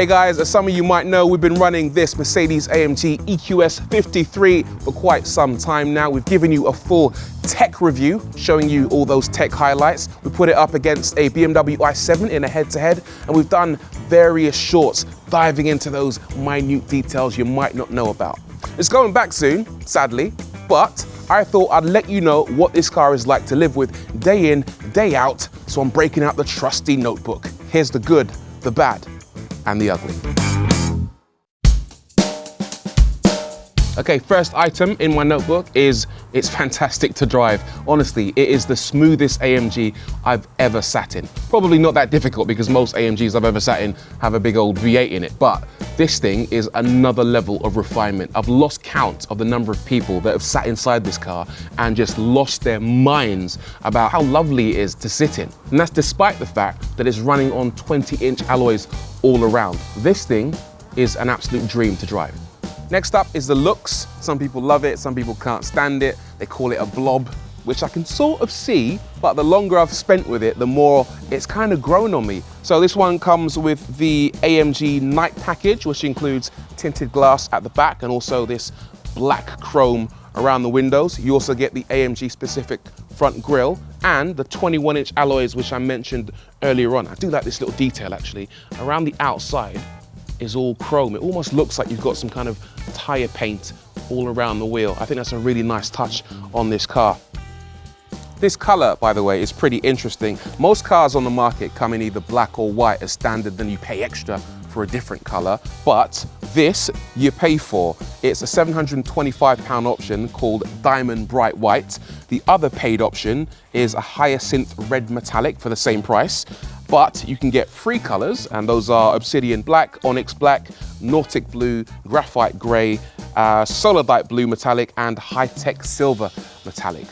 Hey guys, as some of you might know, we've been running this Mercedes-AMG EQS 53 for quite some time now. We've given you a full tech review, showing you all those tech highlights. We put it up against a BMW i7 in a head-to-head, and we've done various shorts diving into those minute details you might not know about. It's going back soon, sadly, but I thought I'd let you know what this car is like to live with day in, day out, so I'm breaking out the trusty notebook. Here's the good, the bad, and the ugly. Okay, first item in my notebook is it's fantastic to drive. Honestly, it is the smoothest AMG I've ever sat in. Probably not that difficult because most AMGs I've ever sat in have a big old V8 in it, but this thing is another level of refinement. I've lost count of the number of people that have sat inside this car and just lost their minds about how lovely it is to sit in. And that's despite the fact that it's running on 20-inch alloys all around. This thing is an absolute dream to drive. Next up is the looks. Some people love it, some people can't stand it. They call it a blob, which I can sort of see, but the longer I've spent with it, the more it's kind of grown on me. So this one comes with the AMG Night package, which includes tinted glass at the back and also this black chrome around the windows. You also get the AMG specific front grille and the 21-inch alloys, which I mentioned earlier on. I do like this little detail actually. Around the outside is all chrome. It almost looks like you've got some kind of tire paint all around the wheel. I think that's a really nice touch on this car. This color, by the way, is pretty interesting. Most cars on the market come in either black or white as standard, then you pay extra for a different color. But this you pay for. It's a £725 option called Diamond Bright White. The other paid option is a Hyacinth Red Metallic for the same price. But you can get three colors, and those are Obsidian Black, Onyx Black, Nautic Blue, Graphite Gray, Solidite Blue Metallic, and High-Tech Silver Metallic.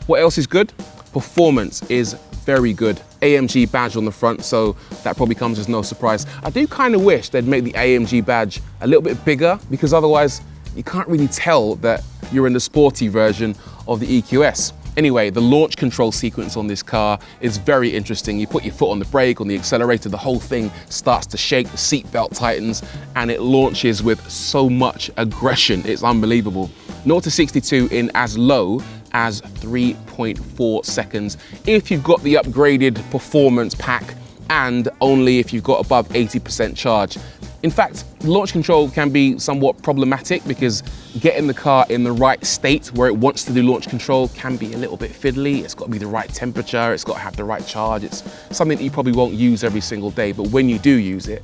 What else is good? Performance is very good. AMG badge on the front, so that probably comes as no surprise. I do kind of wish they'd make the AMG badge a little bit bigger, because otherwise you can't really tell that you're in the sporty version of the EQS. Anyway, the launch control sequence on this car is very interesting. You put your foot on the brake, on the accelerator, the whole thing starts to shake, the seatbelt tightens, and it launches with so much aggression. It's unbelievable. 0 to 62 in as low as 3.4 seconds if you've got the upgraded performance pack, and only if you've got above 80% charge. In fact, launch control can be somewhat problematic because getting the car in the right state where it wants to do launch control can be a little bit fiddly. It's got to be the right temperature, it's got to have the right charge. It's something that you probably won't use every single day, but when you do use it,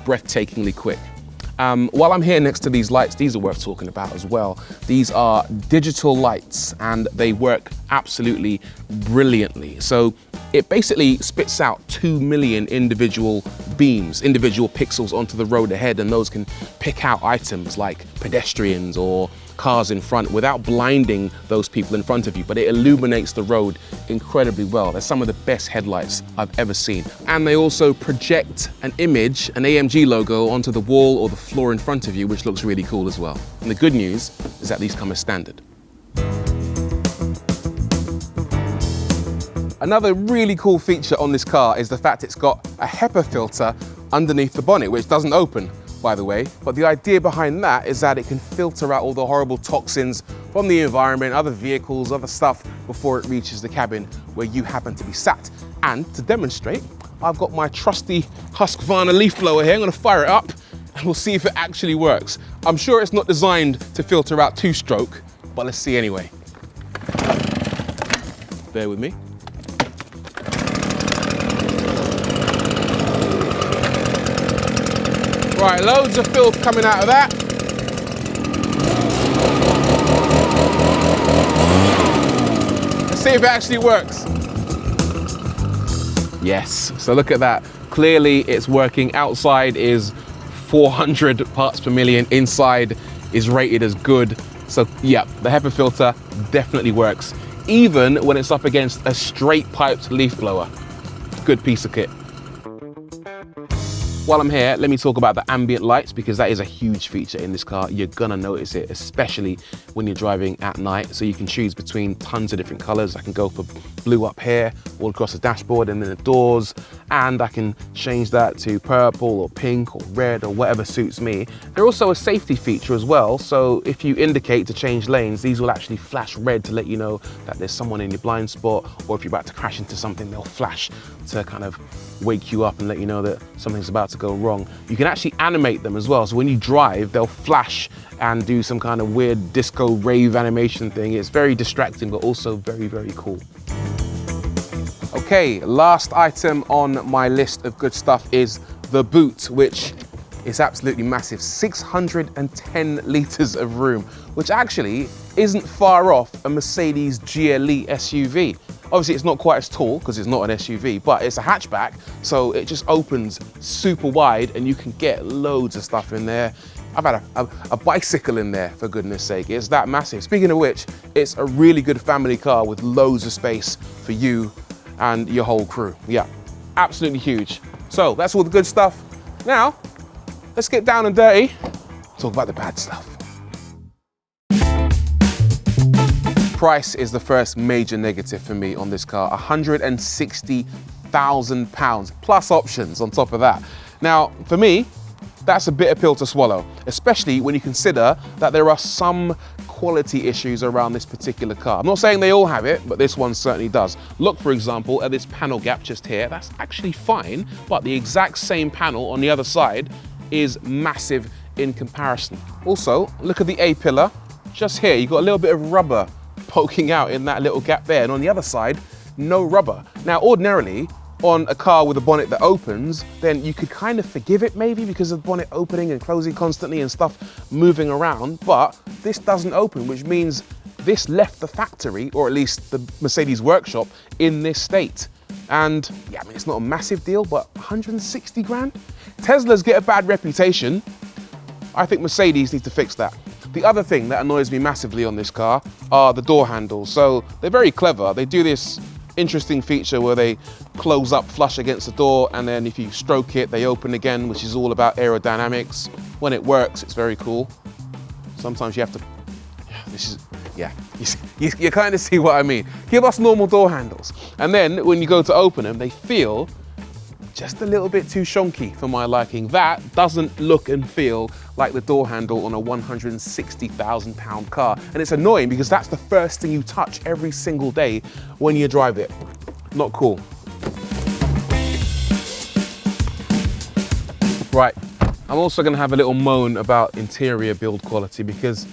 breathtakingly quick. While I'm here next to these lights, these are worth talking about as well. These are digital lights and they work absolutely brilliantly. So it basically spits out 2 million individual beams, individual pixels onto the road ahead, and those can pick out items like pedestrians or cars in front without blinding those people in front of you, but it illuminates the road incredibly well. They're some of the best headlights I've ever seen. And they also project an image, an AMG logo, onto the wall or the floor in front of you, which looks really cool as well. And the good news is that these come as standard. Another really cool feature on this car is the fact it's got a HEPA filter underneath the bonnet, which doesn't open, by the way. But the idea behind that is that it can filter out all the horrible toxins from the environment, other vehicles, other stuff, before it reaches the cabin where you happen to be sat. And to demonstrate, I've got my trusty Husqvarna leaf blower here. I'm gonna fire it up and we'll see if it actually works. I'm sure it's not designed to filter out two-stroke, but let's see anyway. Bear with me. Right, loads of filth coming out of that. Let's see if it actually works. Yes, so look at that. Clearly it's working. Outside is 400 parts per million. Inside is rated as good. So yeah, the HEPA filter definitely works, even when it's up against a straight piped leaf blower. Good piece of kit. While I'm here, let me talk about the ambient lights, because that is a huge feature in this car. You're gonna notice it, especially when you're driving at night. So you can choose between tons of different colors. I can go for blue up here, all across the dashboard and then the doors, and I can change that to purple or pink or red or whatever suits me. They're also a safety feature as well. So if you indicate to change lanes, these will actually flash red to let you know that there's someone in your blind spot, or if you're about to crash into something, they'll flash to kind of wake you up and let you know that something's about to go wrong. You can actually animate them as well. So when you drive, they'll flash and do some kind of weird disco rave animation thing. It's very distracting, but also very, very cool. Okay, last item on my list of good stuff is the boot, which is absolutely massive. 610 litres of room, which actually isn't far off a Mercedes GLE SUV. Obviously, it's not quite as tall because it's not an SUV, but it's a hatchback, so it just opens super wide and you can get loads of stuff in there. I've had a bicycle in there, for goodness sake. It's that massive. Speaking of which, it's a really good family car with loads of space for you and your whole crew. Yeah, absolutely huge. So that's all the good stuff. Now, let's get down and dirty, talk about the bad stuff. Price is the first major negative for me on this car. £160,000 plus options on top of that. Now, for me, that's a bitter pill to swallow, especially when you consider that there are some quality issues around this particular car. I'm not saying they all have it, but this one certainly does. Look, for example, at this panel gap just here. That's actually fine, but the exact same panel on the other side is massive in comparison. Also, look at the A-pillar. Just here, you've got a little bit of rubber poking out in that little gap there, and on the other side, no rubber. Now, ordinarily, on a car with a bonnet that opens, then you could kind of forgive it maybe because of the bonnet opening and closing constantly and stuff moving around, but this doesn't open, which means this left the factory, or at least the Mercedes workshop, in this state. And yeah, I mean, it's not a massive deal, but 160 grand? Teslas get a bad reputation. I think Mercedes needs to fix that. The other thing that annoys me massively on this car are the door handles. So they're very clever. They do this interesting feature where they close up flush against the door, and then if you stroke it, they open again, which is all about aerodynamics. When it works, it's very cool. Sometimes you have to, you kind of see what I mean. Give us normal door handles. And then when you go to open them, they feel just a little bit too shonky for my liking. That doesn't look and feel like the door handle on a £160,000 car. And it's annoying because that's the first thing you touch every single day when you drive it. Not cool. Right, I'm also gonna have a little moan about interior build quality because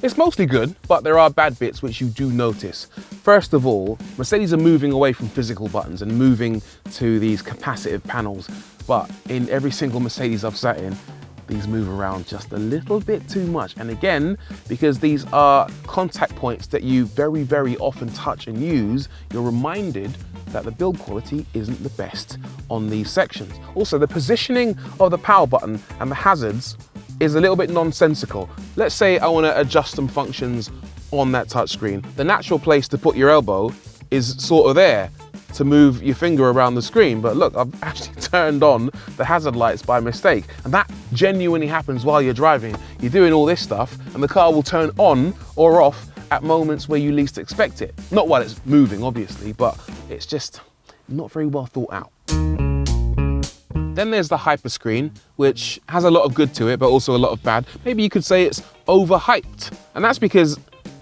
it's mostly good, but there are bad bits which you do notice. First of all, Mercedes are moving away from physical buttons and moving to these capacitive panels. But in every single Mercedes I've sat in, these move around just a little bit too much. And again, because these are contact points that you very, very often touch and use, you're reminded that the build quality isn't the best on these sections. Also, the positioning of the power button and the hazards is a little bit nonsensical. Let's say I want to adjust some functions on that touchscreen. The natural place to put your elbow is sort of there to move your finger around the screen. But look, I've actually turned on the hazard lights by mistake. And that genuinely happens while you're driving. You're doing all this stuff and the car will turn on or off at moments where you least expect it. Not while it's moving, obviously, but it's just not very well thought out. Then there's the Hyperscreen, which has a lot of good to it, but also a lot of bad. Maybe you could say it's overhyped. And that's because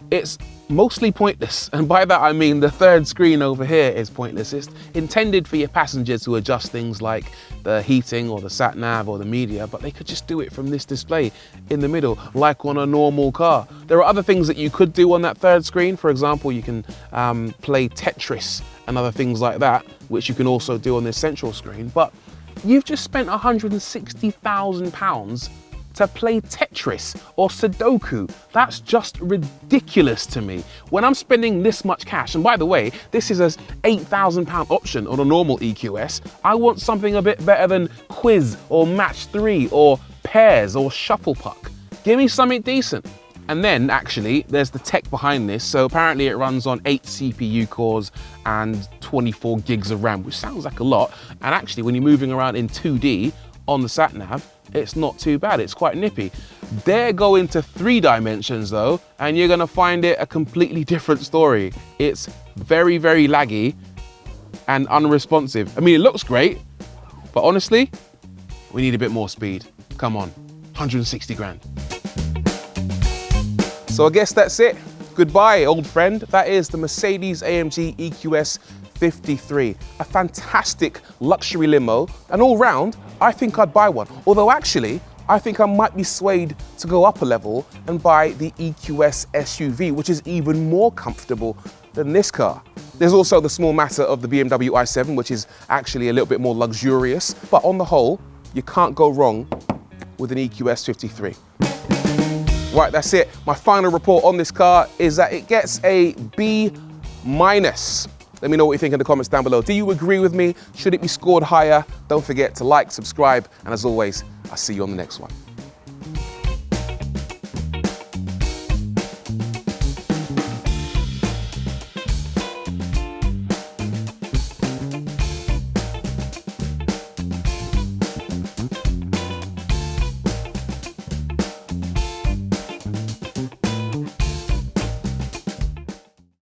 it's mostly pointless. And by that I mean the third screen over here is pointless. It's intended for your passengers to adjust things like the heating or the sat nav or the media, but they could just do it from this display in the middle, like on a normal car. There are other things that you could do on that third screen. For example, you can play Tetris and other things like that, which you can also do on this central screen. But you've just spent £160,000 to play Tetris or Sudoku. That's just ridiculous to me. When I'm spending this much cash, and by the way, this is an £8,000 option on a normal EQS, I want something a bit better than Quiz or Match 3 or Pairs or Shuffle Puck. Give me something decent. And then actually, there's the tech behind this. So apparently it runs on 8 CPU cores and 24 gigs of RAM, which sounds like a lot. And actually, when you're moving around in 2D, on the sat nav, it's not too bad. It's quite nippy. Dare go into 3 dimensions though, and you're gonna find it a completely different story. It's very, very laggy and unresponsive. I mean, it looks great, but honestly, we need a bit more speed. Come on, 160 grand. So I guess that's it. Goodbye, old friend. That is the Mercedes AMG EQS 53. A fantastic luxury limo, and all round, I think I'd buy one. Although actually, I think I might be swayed to go up a level and buy the EQS SUV, which is even more comfortable than this car. There's also the small matter of the BMW i7, which is actually a little bit more luxurious, but on the whole, you can't go wrong with an EQS 53. Right, that's it. My final report on this car is that it gets a B-. Let me know what you think in the comments down below. Do you agree with me? Should it be scored higher? Don't forget to like, subscribe, and as always, I'll see you on the next one.